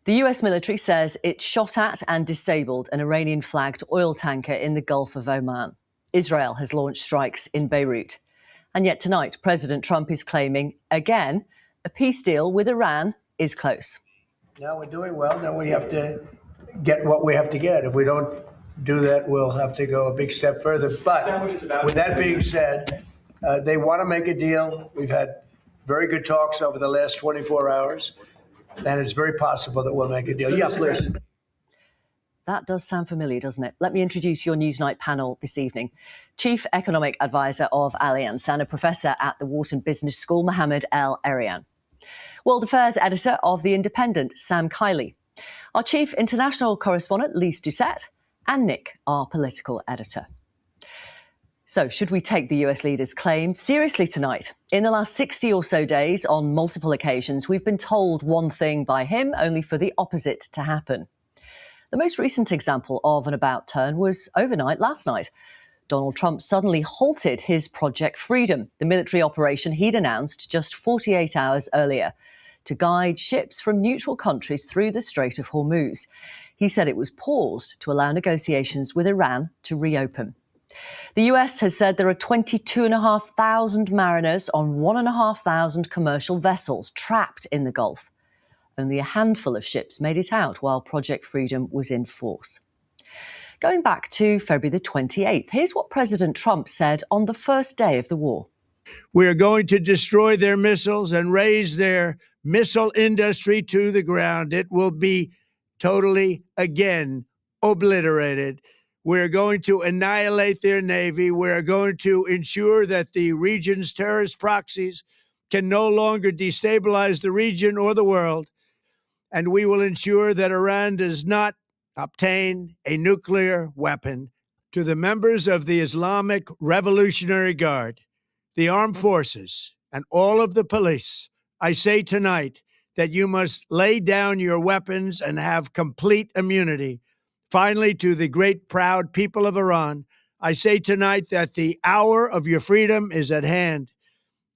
The US military says it shot at and disabled an Iranian-flagged oil tanker in the Gulf of Oman. Israel has launched strikes in Beirut. And yet tonight, President Trump is claiming, again, a peace deal with Iran is close. Now we're doing well. Now we have to get what we have to get. If we don't do that, we'll have to go a big step further. But with that being said, they want to make a deal. We've had very good talks over the last 24 hours. And it's very possible that we'll make a deal. Yeah, please. That does sound familiar, doesn't it? Let me introduce your NewsNight panel this evening. Chief Economic Advisor of Allianz and a professor at the Wharton Business School, Mohammed El-Erian. World Affairs Editor of The Independent, Sam Kiley. Our Chief International Correspondent, Lise Doucette. And Nick, our Political Editor. So, should we take the US leader's claim seriously tonight? In the last 60 or so days, on multiple occasions, we've been told one thing by him, only for the opposite to happen. The most recent example of an about turn was overnight last night. Donald Trump suddenly halted his Project Freedom, the military operation he'd announced just 48 hours earlier, to guide ships from neutral countries through the Strait of Hormuz. He said it was paused to allow negotiations with Iran to reopen. The US has said there are 22,500 mariners on 1,500 commercial vessels trapped in the Gulf. Only a handful of ships made it out while Project Freedom was in force. Going back to February the 28th, here's what President Trump said on the first day of the war. We are going to destroy their missiles and raise their missile industry to the ground. It will be totally, again, obliterated. We're going to annihilate their Navy. We're going to ensure that the region's terrorist proxies can no longer destabilize the region or the world. And we will ensure that Iran does not obtain a nuclear weapon. To the members of the Islamic Revolutionary Guard, the armed forces, and all of the police, I say tonight that you must lay down your weapons and have complete immunity. Finally, to the great, proud people of Iran, I say tonight that the hour of your freedom is at hand.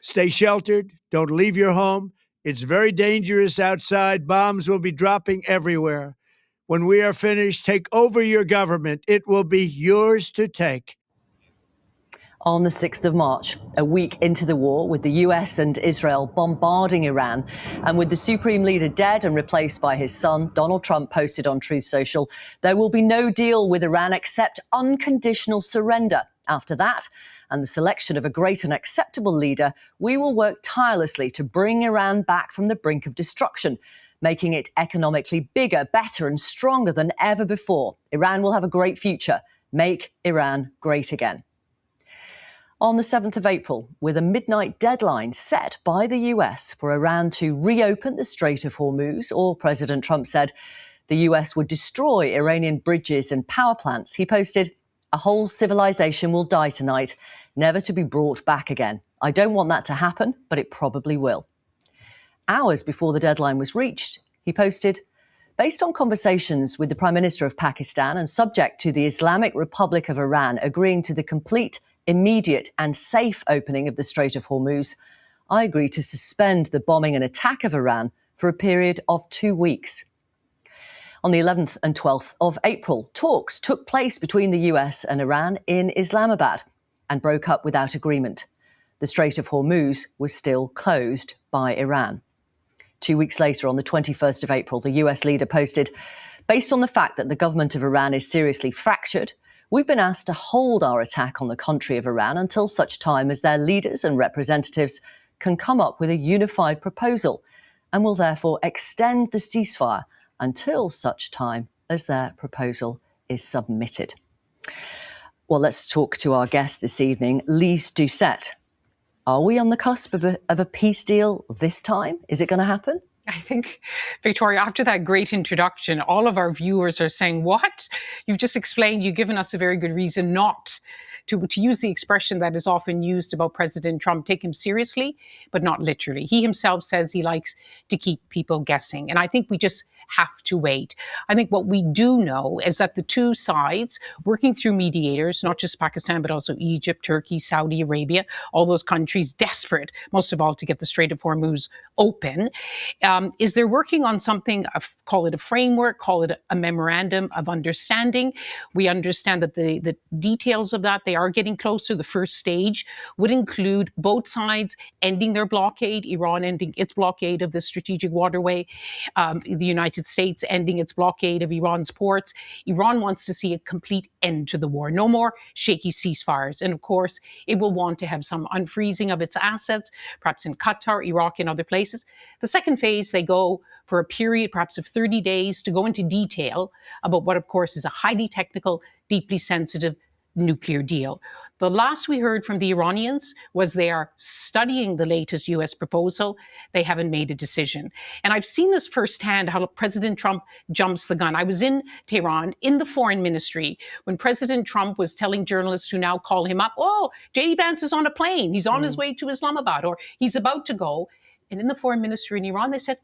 Stay sheltered. Don't leave your home. It's very dangerous outside. Bombs will be dropping everywhere. When we are finished, take over your government. It will be yours to take. On the 6th of March, a week into the war, with the US and Israel bombarding Iran, and with the Supreme Leader dead and replaced by his son, Donald Trump posted on Truth Social, there will be no deal with Iran except unconditional surrender. After that, and the selection of a great and acceptable leader, we will work tirelessly to bring Iran back from the brink of destruction, making it economically bigger, better and stronger than ever before. Iran will have a great future. Make Iran great again. On the 7th of April, with a midnight deadline set by the US for Iran to reopen the Strait of Hormuz, or President Trump said the US would destroy Iranian bridges and power plants, he posted, "A whole civilization will die tonight, never to be brought back again. I don't want that to happen, but it probably will." Hours before the deadline was reached, he posted, "Based on conversations with the Prime Minister of Pakistan and subject to the Islamic Republic of Iran agreeing to the complete, immediate and safe opening of the Strait of Hormuz, I agree to suspend the bombing and attack of Iran for a period of 2 weeks." On the 11th and 12th of April, talks took place between the US and Iran in Islamabad and broke up without agreement. The Strait of Hormuz was still closed by Iran. 2 weeks later, on the 21st of April, the US leader posted, "Based on the fact that the government of Iran is seriously fractured, we've been asked to hold our attack on the country of Iran until such time as their leaders and representatives can come up with a unified proposal, and will therefore extend the ceasefire until such time as their proposal is submitted." Well, let's talk to our guest this evening, Lise Doucette. Are we on the cusp of a peace deal this time? Is it going to happen? I think, Victoria, after that great introduction, all of our viewers are saying, what? You've just explained, you've given us a very good reason not to use the expression that is often used about President Trump, take him seriously, but not literally. He himself says he likes to keep people guessing. And I think we just have to wait. I think what we do know is that the two sides, working through mediators, not just Pakistan, but also Egypt, Turkey, Saudi Arabia, all those countries desperate, most of all, to get the Strait of Hormuz open, is they're working on something, call it a framework, call it a memorandum of understanding. We understand that the details of that, they are getting closer. The first stage would include both sides ending their blockade, Iran ending its blockade of the strategic waterway, the United States ending its blockade of Iran's ports. Iran wants to see a complete end to the war. No more shaky ceasefires. And of course, it will want to have some unfreezing of its assets, perhaps in Qatar, Iraq, and other places. The second phase, they go for a period perhaps of 30 days to go into detail about what, of course, is a highly technical, deeply sensitive nuclear deal. The last we heard from the Iranians was they are studying the latest US proposal. They haven't made a decision. And I've seen this firsthand, how President Trump jumps the gun. I was in Tehran in the foreign ministry when President Trump was telling journalists who now call him up, oh, J.D. Vance is on a plane. He's on his way to Islamabad, or he's about to go. And in the foreign ministry in Iran, they said,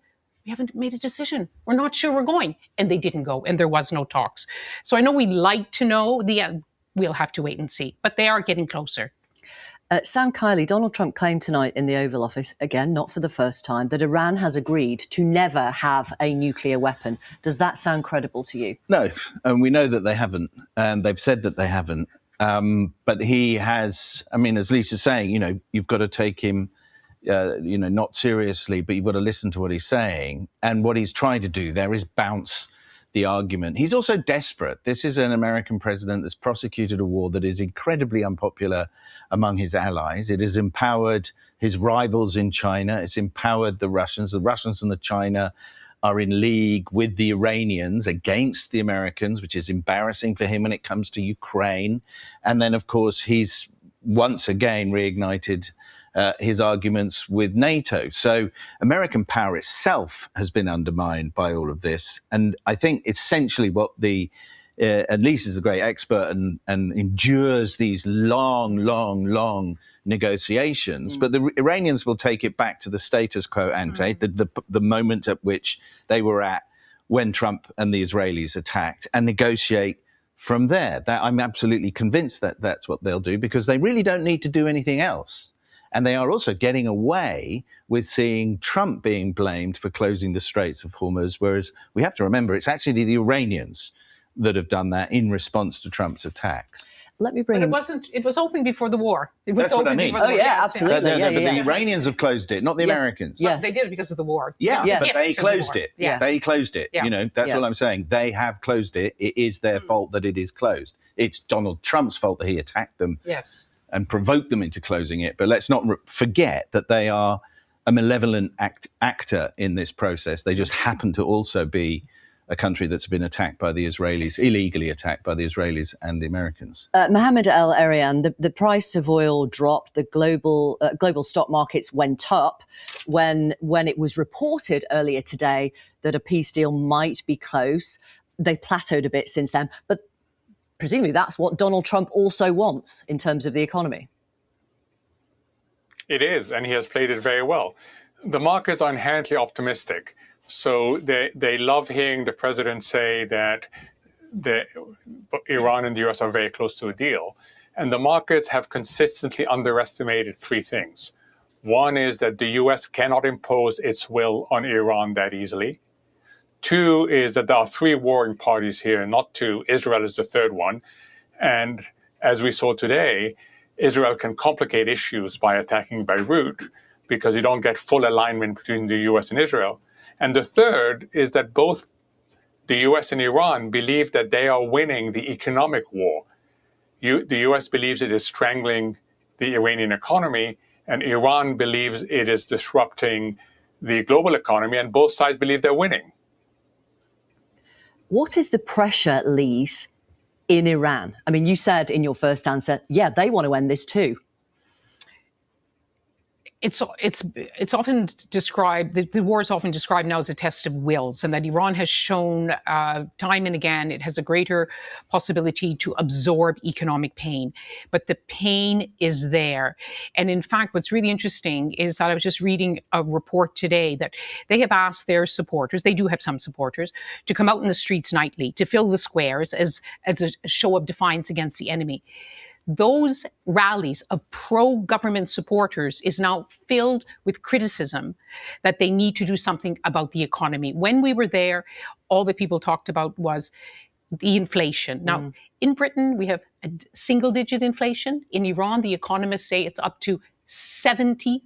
we haven't made a decision. We're not sure we're going. And they didn't go, and there was no talks. So I know we'd like to know we'll have to wait and see, but they are getting closer. Sam Kiley, Donald Trump claimed tonight in the Oval Office, again, not for the first time, that Iran has agreed to never have a nuclear weapon. Does that sound credible to you? No, and we know that they haven't, and they've said that they haven't. But he has, I mean, as Lisa's saying, you've got to take him, not seriously, but you've got to listen to what he's saying. And what he's trying to do there is bounce the argument. He's also desperate. This is an American president that's prosecuted a war that is incredibly unpopular among his allies. It has empowered his rivals in China. It's empowered the Russians. The Russians and the China are in league with the Iranians against the Americans, which is embarrassing for him when it comes to Ukraine. And then, of course, he's once again reignited his arguments with NATO. So American power itself has been undermined by all of this. And I think essentially what at least is a great expert and endures these long negotiations. But the Iranians will take it back to the status quo ante, the moment at which they were at when Trump and the Israelis attacked, and negotiate from there. That I'm absolutely convinced that that's what they'll do, because they really don't need to do anything else. And they are also getting away with seeing Trump being blamed for closing the Straits of Hormuz, whereas we have to remember it's actually the Iranians that have done that in response to Trump's attacks. Let me bring it was open before the war. It was That's what I mean. Oh, yeah, absolutely. But the Iranians have closed it, not the Americans. Yes. They did it because of the war. Yeah, but they closed it. Yeah. They closed it. Yeah. That's what I'm saying. They have closed it. It is their fault that it is closed. It's Donald Trump's fault that he attacked them. Yes. And provoke them into closing it. But let's not forget that they are a malevolent actor in this process. They just happen to also be a country that's been attacked by the Israelis, illegally attacked by the Israelis and the Americans. Mohammed El Erian, the price of oil dropped. The global stock markets went up when it was reported earlier today that a peace deal might be close. They plateaued a bit since then, but presumably that's what Donald Trump also wants in terms of the economy. It is, and he has played it very well. The markets are inherently optimistic, so they love hearing the president say that Iran and the US are very close to a deal. And the markets have consistently underestimated three things. One is that the US cannot impose its will on Iran that easily. Two is that there are three warring parties here, not two. Israel is the third one. And as we saw today, Israel can complicate issues by attacking Beirut because you don't get full alignment between the US and Israel. And the third is that both the US and Iran believe that they are winning the economic war. The US believes it is strangling the Iranian economy, and Iran believes it is disrupting the global economy, and both sides believe they're winning. What is the pressure, Lise, in Iran? I mean, you said in your first answer, yeah, they want to end this too. it's often described, the war is often described now as a test of wills, and that Iran has shown time and again it has a greater possibility to absorb economic pain. But the pain is there. And in fact, what's really interesting is that I was just reading a report today that they have asked their supporters, they do have some supporters, to come out in the streets nightly, to fill the squares as a show of defiance against the enemy. Those rallies of pro-government supporters is now filled with criticism that they need to do something about the economy. When we were there, all that people talked about was the inflation. Now, in Britain, we have a single-digit inflation. In Iran, the economists say it's up to 72%.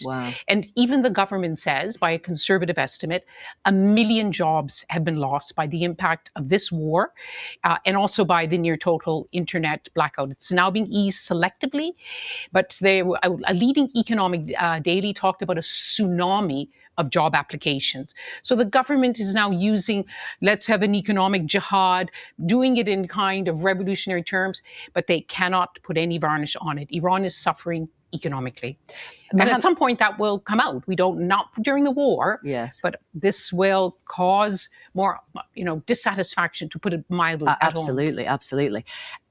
Wow. And even the government says, by a conservative estimate, 1 million jobs have been lost by the impact of this war and also by the near total internet blackout. It's now being eased selectively, but a leading economic daily talked about a tsunami of job applications. So the government is now using, let's have an economic jihad, doing it in kind of revolutionary terms, but they cannot put any varnish on it. Iran is suffering economically. And at some point that will come out. We don't, not during the war, yes, but this will cause more, dissatisfaction, to put it mildly. Absolutely, absolutely.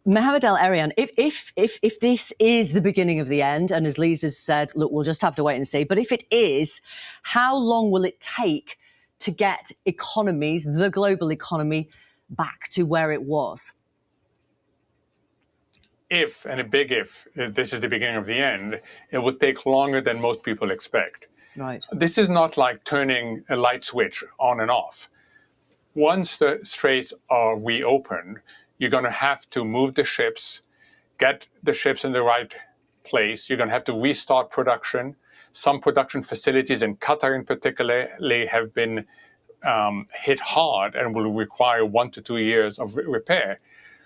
Mohammed El-Erian, if this is the beginning of the end, and as Lisa said, look, we'll just have to wait and see, but if it is, how long will it take to get economies, the global economy, back to where it was? If, and a big if this is the beginning of the end, it would take longer than most people expect. Right. This is not like turning a light switch on and off. Once the straits are reopened, you're going to have to move the ships, get the ships in the right place. You're going to have to restart production. Some production facilities in Qatar in particular have been hit hard and will require 1 to 2 years of repair.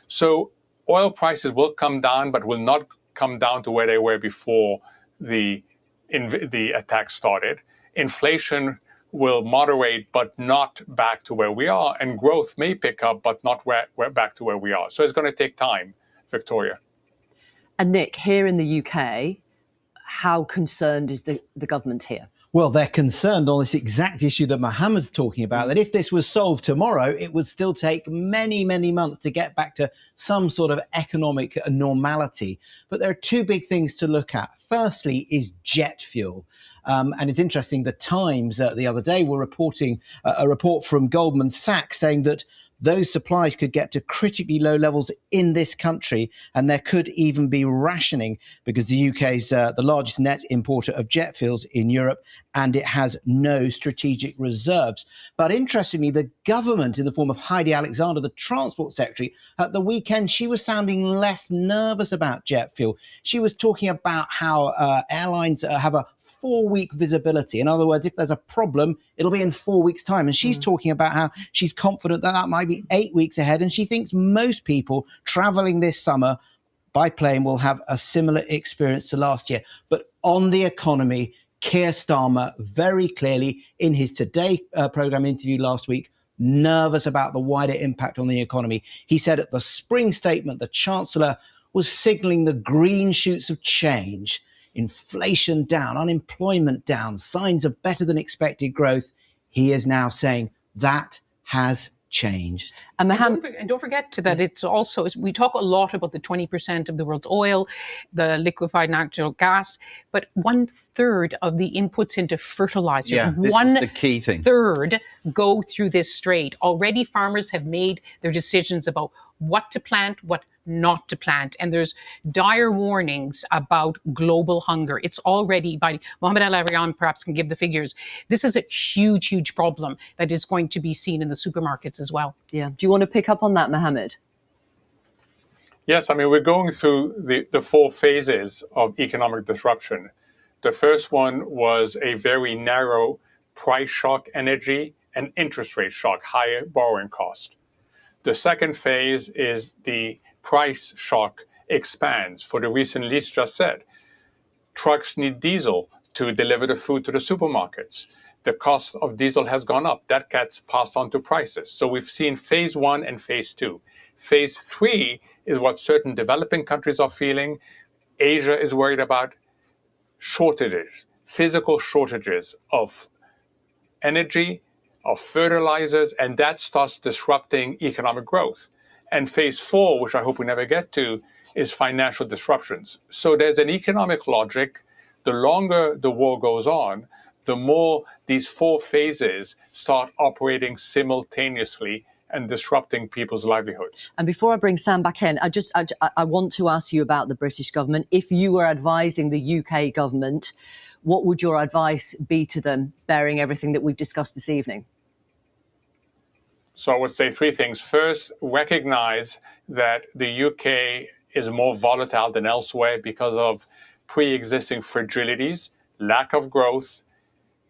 So oil prices will come down, but will not come down to where they were before the attack started. Inflation will moderate, but not back to where we are. And growth may pick up, but not back to where we are. So it's going to take time, Victoria. And Nick, here in the UK, how concerned is the government here? Well, they're concerned on this exact issue that Mohammed's talking about, that if this was solved tomorrow, it would still take many, many months to get back to some sort of economic normality. But there are two big things to look at. Firstly is jet fuel. And it's interesting, the Times the other day were reporting a report from Goldman Sachs saying that those supplies could get to critically low levels in this country, and there could even be rationing because the UK is the largest net importer of jet fuels in Europe, and it has no strategic reserves. But interestingly, the government, in the form of Heidi Alexander, the Transport Secretary, at the weekend, she was sounding less nervous about jet fuel. She was talking about how airlines have a 4-week visibility. In other words, if there's a problem, it'll be in 4 weeks' time. And she's talking about how she's confident that might be 8 weeks ahead. And she thinks most people traveling this summer by plane will have a similar experience to last year. But on the economy, Keir Starmer very clearly in his Today programme interview last week, nervous about the wider impact on the economy. He said at the spring statement, the Chancellor was signalling the green shoots of change. Inflation down, unemployment down, signs of better than expected growth. He is now saying that has changed. And don't forget that it's also, we talk a lot about the 20% of the world's oil, the liquefied natural gas, but 1/3 of the inputs into fertilizer, this is the key thing. 1/3 go through this strait. Already farmers have made their decisions about what to plant, what not to plant. And there's dire warnings about global hunger. It's already, by Mohammed El-Erian perhaps can give the figures, this is a huge, huge problem that is going to be seen in the supermarkets as well. Yeah. Do you want to pick up on that, Mohammed? Yes, I mean, we're going through the 4 phases of economic disruption. The first one was a very narrow price shock, energy, and interest rate shock, higher borrowing cost. The second phase is the price shock expands for the reason Lise just said. Trucks need diesel to deliver the food to the supermarkets. The cost of diesel has gone up. That gets passed on to prices. So we've seen phase 1 and phase 2. Phase 3 is what certain developing countries are feeling. Asia is worried about shortages, physical shortages of energy, of fertilizers, and that starts disrupting economic growth. And phase 4, which I hope we never get to, is financial disruptions. So there's an economic logic. The longer the war goes on, the more these 4 phases start operating simultaneously and disrupting people's livelihoods. And before I bring Sam back in, I want to ask you about the British government. If you were advising the UK government, what would your advice be to them, bearing everything that we've discussed this evening? So I would say 3 things. First, recognize that the UK is more volatile than elsewhere because of pre-existing fragilities, lack of growth,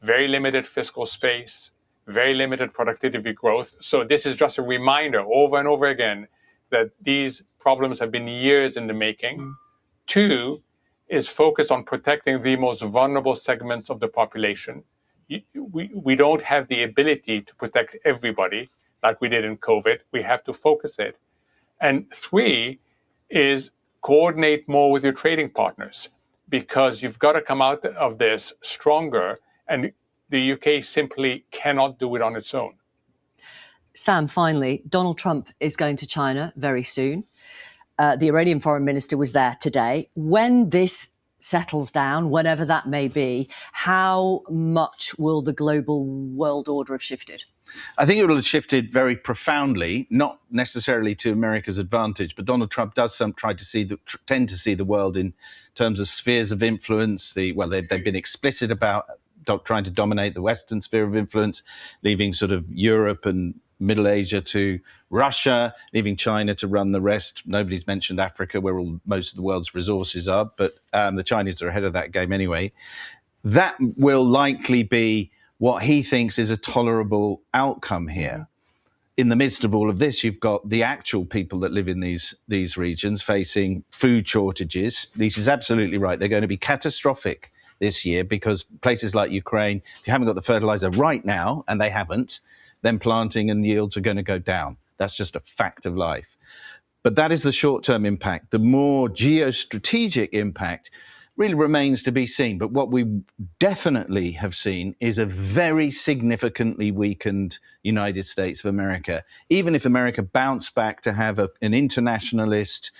very limited fiscal space, very limited productivity growth. So this is just a reminder over and over again that these problems have been years in the making. 2 is focus on protecting the most vulnerable segments of the population. We don't have the ability to protect everybody like we did in COVID. We have to focus it. And 3 is coordinate more with your trading partners, because you've got to come out of this stronger, and the UK simply cannot do it on its own. Sam, finally, Donald Trump is going to China very soon. The Iranian foreign minister was there today. When this settles down, whenever that may be, how much will the global world order have shifted? I think it will have shifted very profoundly, not necessarily to America's advantage, but Donald Trump does tend to see the world in terms of spheres of influence. They've been explicit about trying to dominate the Western sphere of influence, leaving sort of Europe and Middle Asia to Russia, leaving China to run the rest. Nobody's mentioned Africa, where most of the world's resources are, but the Chinese are ahead of that game anyway. That will likely be what he thinks is a tolerable outcome here. In the midst of all of this, you've got the actual people that live in these regions facing food shortages. Lisa's absolutely right. They're going to be catastrophic this year because places like Ukraine, if you haven't got the fertilizer right now, and they haven't, then planting and yields are going to go down. That's just a fact of life. But that is the short-term impact. The more geostrategic impact really remains to be seen. But what we definitely have seen is a very significantly weakened United States of America. Even if America bounced back to have an internationalist,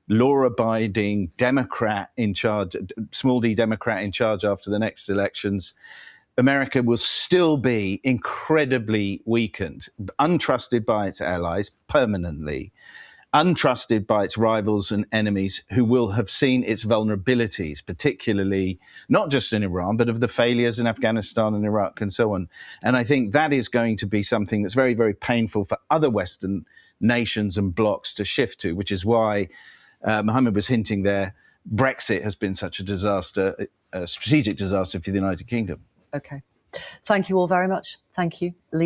law-abiding Democrat in charge, small d Democrat in charge after the next elections, America will still be incredibly weakened, untrusted by its allies permanently, untrusted by its rivals and enemies who will have seen its vulnerabilities, particularly not just in Iran, but of the failures in Afghanistan and Iraq and so on. And I think that is going to be something that's very, very painful for other Western nations and blocs to shift to, which is why Mohammed was hinting there, Brexit has been such a disaster, a strategic disaster for the United Kingdom. Okay. Thank you all very much. Thank you.